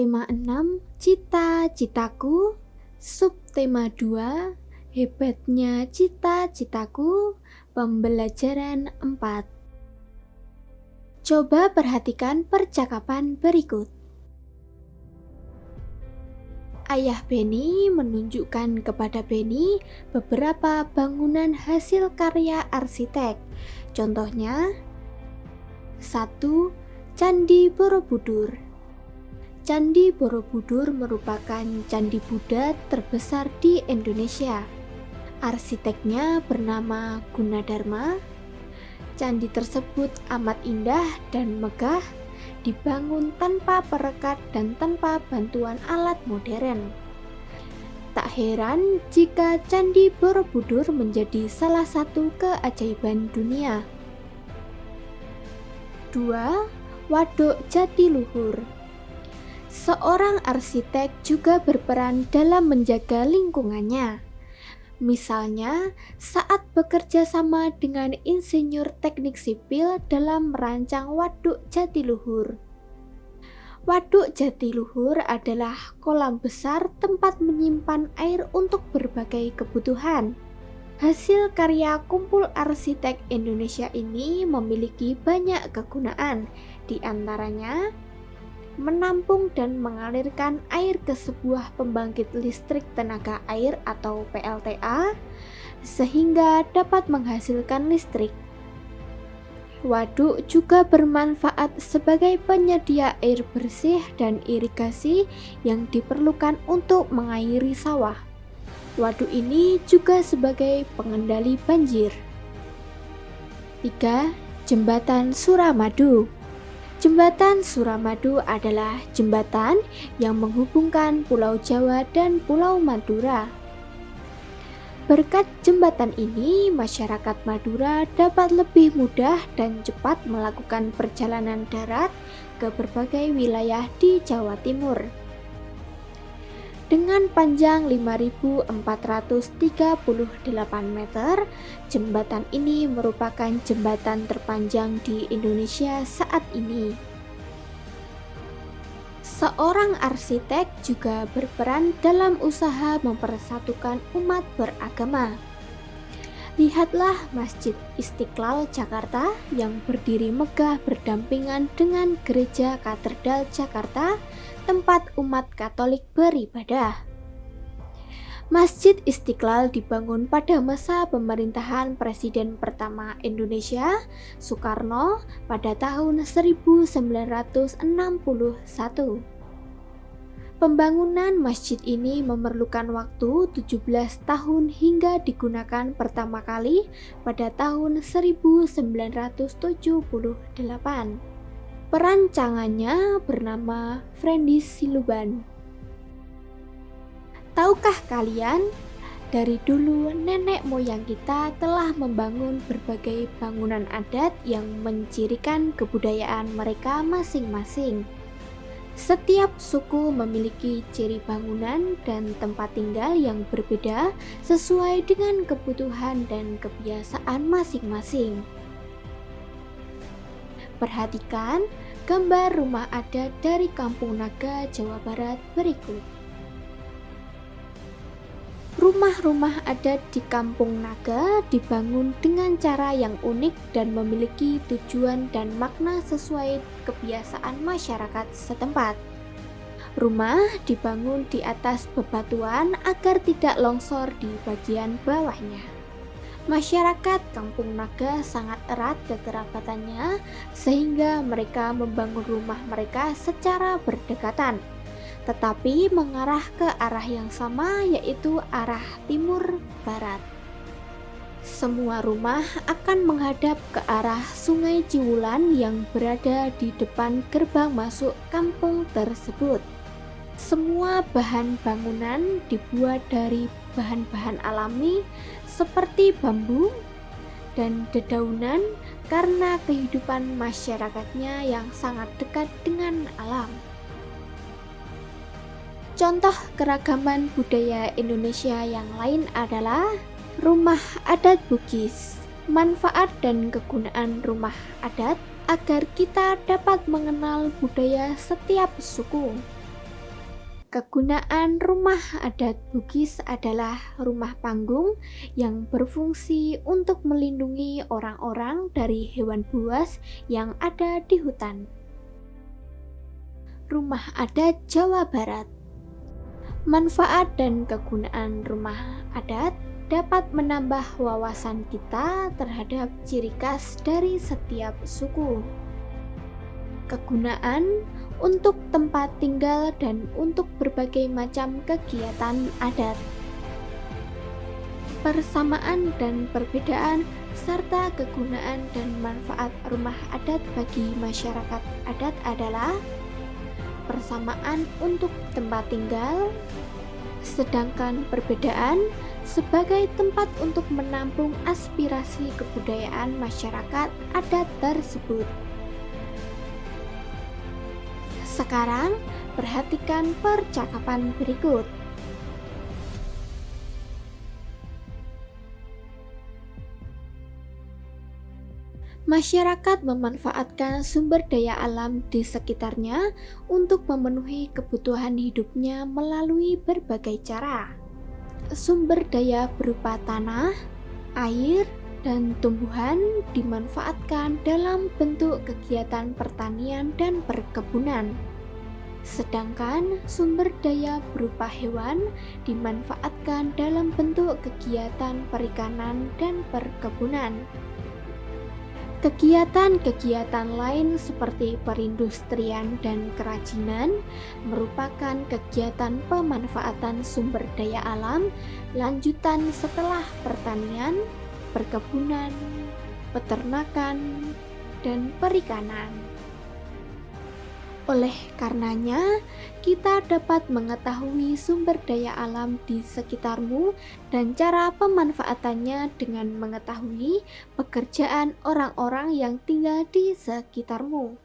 Tema 6, Cita-citaku. Subtema 2, Hebatnya cita-citaku. Pembelajaran 4. Coba perhatikan percakapan berikut. Ayah Benny menunjukkan kepada Benny beberapa bangunan hasil karya arsitek. Contohnya, 1. Candi Borobudur. Candi Borobudur merupakan candi Buddha terbesar di Indonesia. Arsiteknya bernama Gunadarma. Candi tersebut amat indah dan megah, dibangun tanpa perekat dan tanpa bantuan alat modern. Tak heran jika Candi Borobudur menjadi salah satu keajaiban dunia. 2. Waduk Jatiluhur. Seorang arsitek juga berperan dalam menjaga lingkungannya. Misalnya, saat bekerja sama dengan insinyur teknik sipil dalam merancang Waduk Jatiluhur. Waduk Jatiluhur adalah kolam besar tempat menyimpan air untuk berbagai kebutuhan. Hasil karya kumpul arsitek Indonesia ini memiliki banyak kegunaan, di antaranya menampung dan mengalirkan air ke sebuah pembangkit listrik tenaga air atau PLTA, sehingga dapat menghasilkan listrik. Waduk juga bermanfaat sebagai penyedia air bersih dan irigasi yang diperlukan untuk mengairi sawah. Waduk ini juga sebagai pengendali banjir. 3. Jembatan Suramadu. Jembatan Suramadu adalah jembatan yang menghubungkan Pulau Jawa dan Pulau Madura. Berkat jembatan ini, masyarakat Madura dapat lebih mudah dan cepat melakukan perjalanan darat ke berbagai wilayah di Jawa Timur. Dengan panjang 5.438 meter, jembatan ini merupakan jembatan terpanjang di Indonesia saat ini. Seorang arsitek juga berperan dalam usaha mempersatukan umat beragama. Lihatlah Masjid Istiqlal Jakarta yang berdiri megah berdampingan dengan Gereja Katedral Jakarta, tempat umat Katolik beribadah. Masjid Istiqlal dibangun pada masa pemerintahan Presiden pertama Indonesia, Soekarno, pada tahun 1961. Pembangunan masjid ini memerlukan waktu 17 tahun hingga digunakan pertama kali pada tahun 1978. Perancangannya bernama Friendly Siluban. Tahukah kalian, dari dulu nenek moyang kita telah membangun berbagai bangunan adat yang mencirikan kebudayaan mereka masing-masing. Setiap suku memiliki ciri bangunan dan tempat tinggal yang berbeda sesuai dengan kebutuhan dan kebiasaan masing-masing. Perhatikan gambar rumah adat dari Kampung Naga, Jawa Barat berikut. Rumah-rumah adat di Kampung Naga dibangun dengan cara yang unik dan memiliki tujuan dan makna sesuai kebiasaan masyarakat setempat. Rumah dibangun di atas bebatuan agar tidak longsor di bagian bawahnya. Masyarakat Kampung Naga sangat erat kekerabatannya sehingga mereka membangun rumah mereka secara berdekatan, tetapi mengarah ke arah yang sama, yaitu arah timur barat. Semua rumah akan menghadap ke arah Sungai Ciwulan yang berada di depan gerbang masuk kampung tersebut. Semua bahan bangunan dibuat dari bahan-bahan alami seperti bambu dan dedaunan karena kehidupan masyarakatnya yang sangat dekat dengan alam. Contoh keragaman budaya Indonesia yang lain adalah rumah adat Bugis. Manfaat dan kegunaan rumah adat agar kita dapat mengenal budaya setiap suku. Kegunaan rumah adat Bugis adalah rumah panggung yang berfungsi untuk melindungi orang-orang dari hewan buas yang ada di hutan. Rumah adat Jawa Barat. Manfaat dan kegunaan rumah adat dapat menambah wawasan kita terhadap ciri khas dari setiap suku. Kegunaan untuk tempat tinggal dan untuk berbagai macam kegiatan adat. Persamaan dan perbedaan serta kegunaan dan manfaat rumah adat bagi masyarakat adat adalah persamaan untuk tempat tinggal, sedangkan perbedaan sebagai tempat untuk menampung aspirasi kebudayaan masyarakat adat tersebut. Sekarang, perhatikan percakapan berikut. Masyarakat memanfaatkan sumber daya alam di sekitarnya untuk memenuhi kebutuhan hidupnya melalui berbagai cara. Sumber daya berupa tanah, air, dan tumbuhan dimanfaatkan dalam bentuk kegiatan pertanian dan perkebunan. Sedangkan sumber daya berupa hewan dimanfaatkan dalam bentuk kegiatan perikanan dan perkebunan. Kegiatan-kegiatan lain seperti perindustrian dan kerajinan merupakan kegiatan pemanfaatan sumber daya alam lanjutan setelah pertanian, perkebunan, peternakan, dan perikanan. Oleh karenanya, kita dapat mengetahui sumber daya alam di sekitarmu dan cara pemanfaatannya dengan mengetahui pekerjaan orang-orang yang tinggal di sekitarmu.